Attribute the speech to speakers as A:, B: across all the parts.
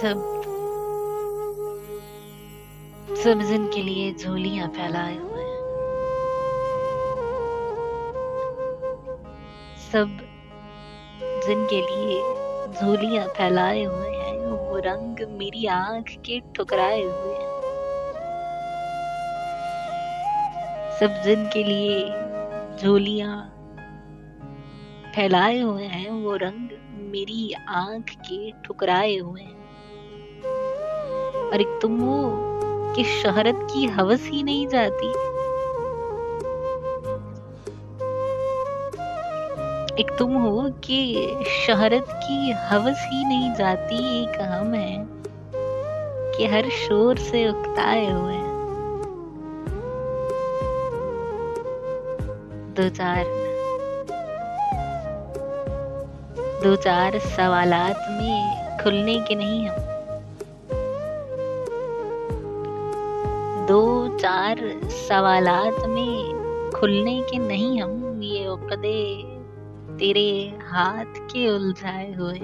A: सब सब जिनके लिए झोलियां फैलाए हुए हैं, सब जिनके लिए झोलियां फैलाए हुए हैं, वो रंग मेरी आंख के ठुकराए हुए हैं। सब जिनके लिए झोलियां फैलाए हुए हैं, वो रंग मेरी आंख के ठुकराए हुए हैं। और एक तुम हो कि शोहरत की हवस ही नहीं जाती, एक तुम हो कि शोहरत की हवस ही नहीं जाती। एक हम है कि हर शोर से उकताए हुए हैं। दो चार सवालात में खुलने के नहीं हम, दो चार सवालात में खुलने के नहीं हम। ये उकदे तेरे हाथ के उलझाए हुए।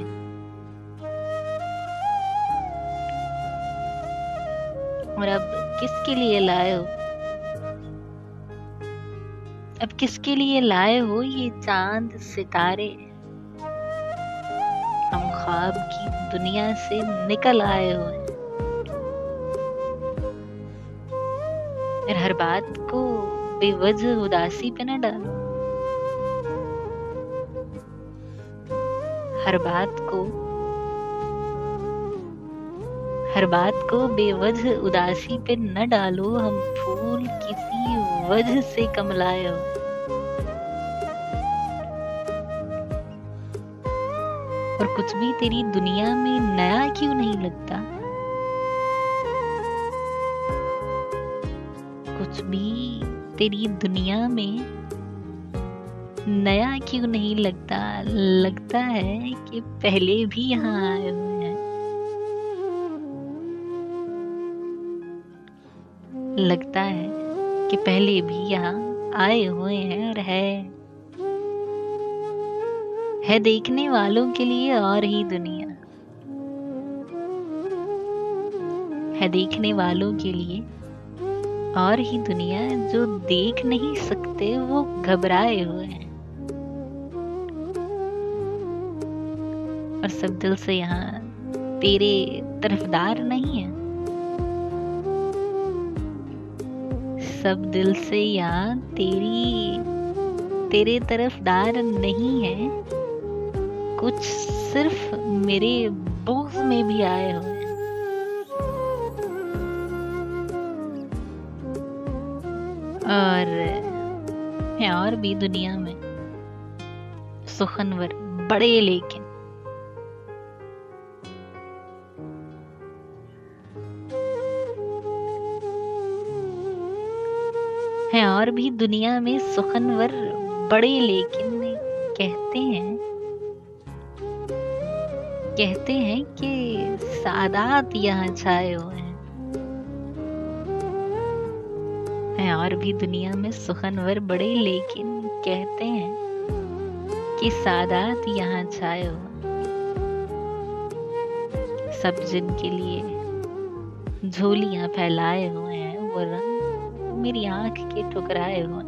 A: और अब किसके लिए लाए हो, अब किसके लिए लाए हो ये चांद सितारे। हम ख्वाब की दुनिया से निकल आए हुए, और हर बात को बेवजह उदासी पे न डालो। हर बात को बेवजह उदासी पे न डालो। हम फूल किसी वजह से कमलाए हो, और कुछ भी तेरी दुनिया में नया क्यों नहीं लगता। कुछ भी तेरी दुनिया में नया क्यों नहीं लगता। लगता है कि पहले भी यहाँ आए हुए हैं। लगता है कि पहले भी यहाँ आए हुए हैं। और है देखने वालों के लिए और ही दुनिया, है देखने वालों के लिए और ही दुनिया। जो देख नहीं सकते वो घबराए हुए हैं, और सब दिल से यहाँ तेरे तरफदार नहीं है। सब दिल से यहाँ तेरे तरफदार नहीं है। कुछ सिर्फ मेरे बुग़्ज़ में भी आए हुए हैं। और भी दुनिया में सुखनवर बड़े, लेकिन हैं और भी दुनिया में सुखनवर बड़े, लेकिन कहते हैं कि सादात यहाँ छाए हुए हैं। और भी दुनिया में सुखनवर बड़े, लेकिन कहते हैं कि सादात यहाँ छाए हुए। सब जिनके लिए झोलियां फैलाए हुए हैं, वो रंग मेरी आंख के ठुकराए हुए।